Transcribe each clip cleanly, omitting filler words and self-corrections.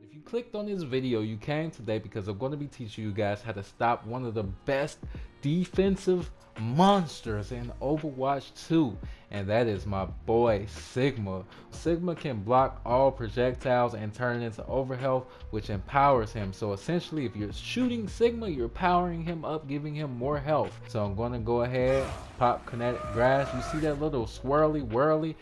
If you clicked on this video, you came today because I'm going to be teaching you guys how to stop one of the best defensive monsters in Overwatch 2, and that is my boy Sigma. Sigma can block all projectiles and turn it into overhealth, which empowers him. So essentially, if you're shooting Sigma, you're powering him up, giving him more health. So I'm going to go ahead, pop kinetic grass. You see that little swirly whirly?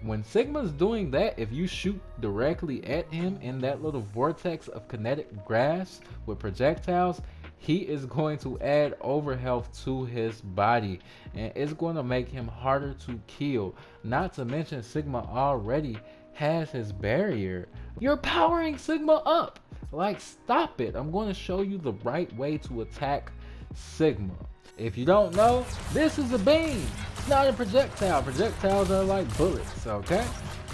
When Sigma's doing that, if you shoot directly at him in that little vortex of kinetic grass with projectiles, he is going to add overhealth to his body, and it's going to make him harder to kill. Not to mention, Sigma already has his barrier. You're powering Sigma up. Like, stop it. I'm going to show you the right way to attack Sigma. If you don't know, this is a beam. It's not a projectile. Projectiles are like bullets, okay?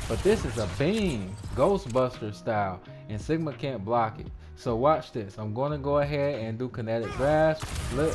But this is a beam, Ghostbuster style, and Sigma can't block it. So watch this. I'm going to go ahead and do kinetic grass, flip,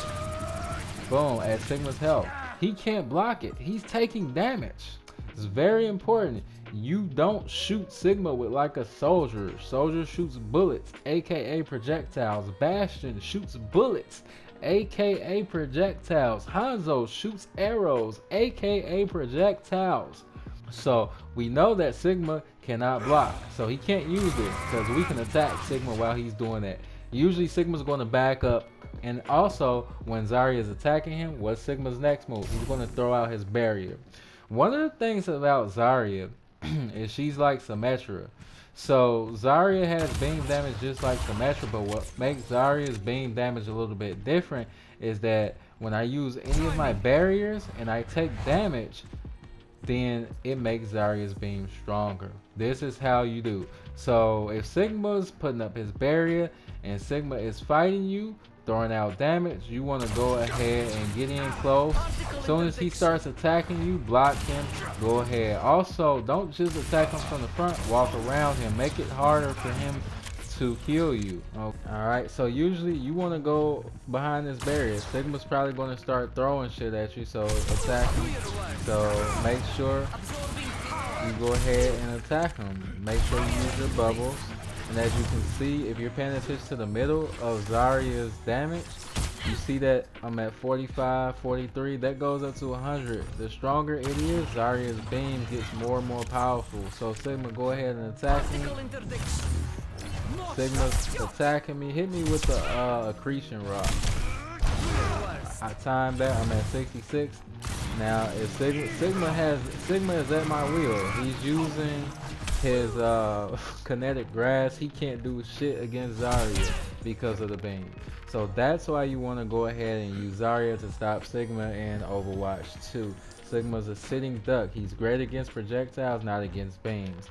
boom, at Sigma's health. He can't block it. He's taking damage. It's very important. You don't shoot Sigma with like a soldier. Soldier shoots bullets, aka projectiles. Bastion shoots bullets, aka projectiles. Hanzo shoots arrows, aka projectiles. So we know that Sigma cannot block, so he can't use it because we can attack Sigma while he's doing that. Usually Sigma's going to back up, and also when Zarya is attacking him, what's Sigma's next move? He's going to throw out his barrier. One of the things about Zarya is she's like Symmetra. So Zarya has beam damage just like Symmetra, but what makes Zarya's beam damage a little bit different is that when I use any of my barriers and I take damage, then it makes Zarya's beam stronger. This is how you do. So if Sigma's putting up his barrier and Sigma is fighting you, throwing out damage, you want to go ahead and get in close. As soon as he starts attacking you, block him, go ahead. Also, don't just attack him from the front, walk around him. Make it harder for him to kill you. Okay. Alright, so usually you want to go behind this barrier. Sigma's probably going to start throwing shit at you, so attack him. So make sure you go ahead and attack him. Make sure you use your bubbles. And as you can see, if you're paying attention to the middle of Zarya's damage, you see that I'm at 45, 43. That goes up to 100. The stronger it is, Zarya's beam gets more and more powerful. So Sigma, go ahead and attack me. Sigma's attacking me. Hit me with the accretion rock. I timed that. I'm at 66. Now, if Sigma is at my wheel. He's using his kinetic grass. He can't do shit against Zarya because of the beam. So that's why you want to go ahead and use Zarya to stop Sigma in Overwatch 2. Sigma's a sitting duck. He's great against projectiles, not against beams.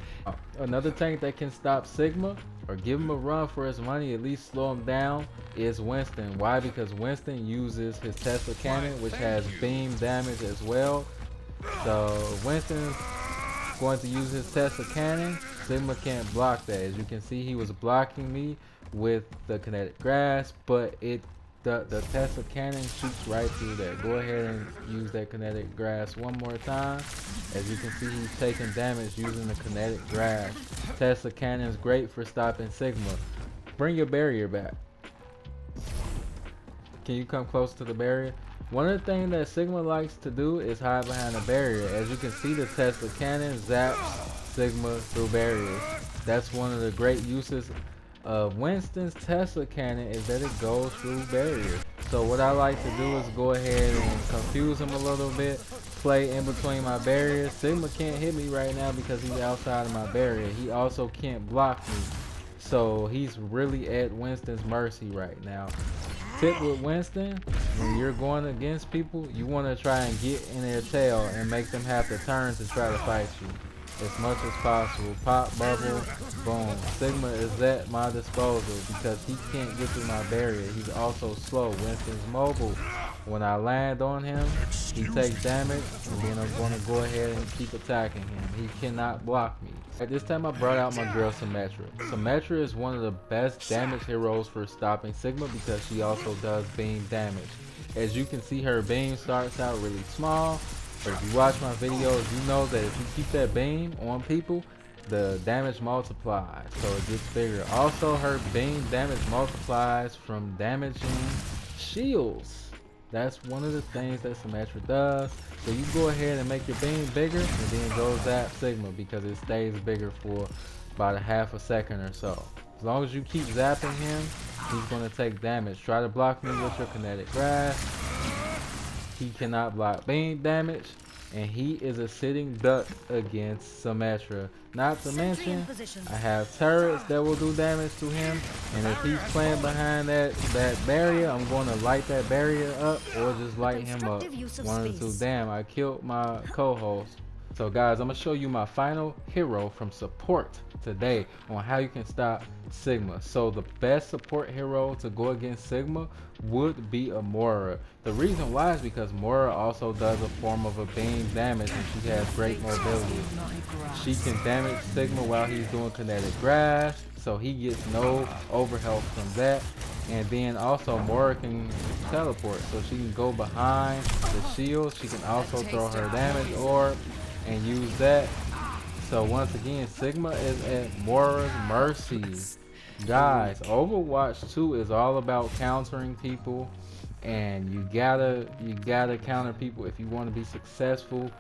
Another tank that can stop Sigma or give him a run for his money, at least slow him down, is Winston. Why? Because Winston uses his Tesla cannon, which has beam damage as well. So Winston's going to use his Tesla cannon. Sigma can't block that. As you can see, he was blocking me with the kinetic grass, but the Tesla cannon shoots right through that. Go ahead and use that kinetic grass one more time. As you can see, he's taking damage using the kinetic grass. Tesla cannon is great for stopping Sigma. Bring your barrier back. Can you come close to the barrier? One of the things that Sigma likes to do is hide behind a barrier. As you can see, the Tesla cannon zaps Sigma through barriers. That's one of the great uses of Winston's Tesla cannon, is that it goes through barriers. So what I like to do is go ahead and confuse him a little bit, play in between my barriers. Sigma can't hit me right now because he's outside of my barrier. He also can't block me, so he's really at Winston's mercy right now. Tip with Winston: when you're going against people, you want to try and get in their tail and make them have to turn to try to fight you as much as possible. Pop, bubble, boom. Sigma is at my disposal because he can't get through my barrier. He's also slow. Winston's mobile. When I land on him, he takes damage, and then I'm going to go ahead and keep attacking him. He cannot block me. At this time, I brought out my girl Symmetra. Symmetra is one of the best damage heroes for stopping Sigma because she also does beam damage. As you can see, her beam starts out really small, but if you watch my videos, you know that if you keep that beam on people, the damage multiplies, so it gets bigger. Also, her beam damage multiplies from damaging shields. That's one of the things that Symmetra does. So you go ahead and make your beam bigger, and then go zap Sigma because it stays bigger for about a half a second or so. As long as you keep zapping him, he's going to take damage. Try to block me with your kinetic grasp. He cannot block beam damage, and he is a sitting duck against Symmetra. Not to mention, I have turrets that will do damage to him, and if he's playing behind that barrier, I'm going to light that barrier up or just light him up. One or two. Damn, I killed my co-host. So guys, I'm going to show you my final hero from support today on how you can stop Sigma. So the best support hero to go against Sigma would be a Moira. The reason why is because Moira also does a form of a beam damage, and she has great mobility. She can damage Sigma while he's doing kinetic grasp, so he gets no overhealth from that. And then also Moira can teleport, so she can go behind the shield. She can also throw her damage orb and use that. So once again, Sigma is at Moira's mercy. Guys, Overwatch 2 is all about countering people, and you gotta counter people if you want to be successful.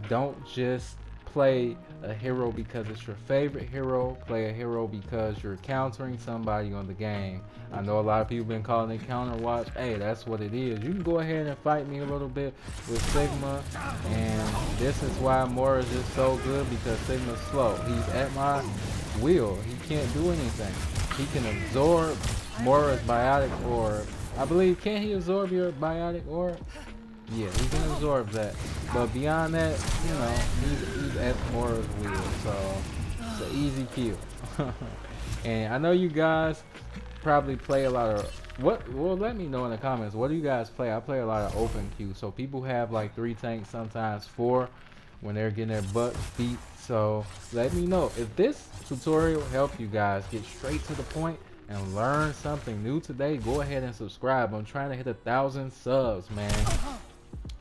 Don't just play a hero because it's your favorite hero. Play a hero because you're countering somebody on the game. I know a lot of people been calling it counter watch. Hey, that's what it is. You can go ahead and fight me a little bit with Sigma, and this is why Moira is just so good, because Sigma's slow. He's at my will. He can't do anything. He can absorb Moira's biotic orb. I believe, can he absorb your biotic orb? Yeah, he can absorb that. But beyond that, you know, he's at Moira's will, so it's an easy kill. And I know you guys probably play a lot of well, let me know in the comments, what do you guys play? I play a lot of open queue, so people have like 3 tanks, sometimes 4, when they're getting their butts beat. So let me know if this tutorial helped you guys get straight to the point and learn something new today. Go ahead and subscribe. I'm trying to hit 1,000 subs, man.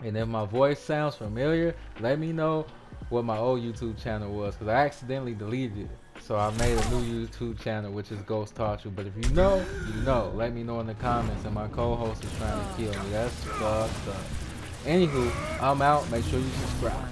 And if my voice sounds familiar, let me know what my old YouTube channel was, because I accidentally deleted it. So I made a new YouTube channel, which is Ghost Taught You. But if you know, you know. Let me know in the comments. And my co-host is trying to kill me. That's fucked up. Anywho, I'm out. Make sure you subscribe.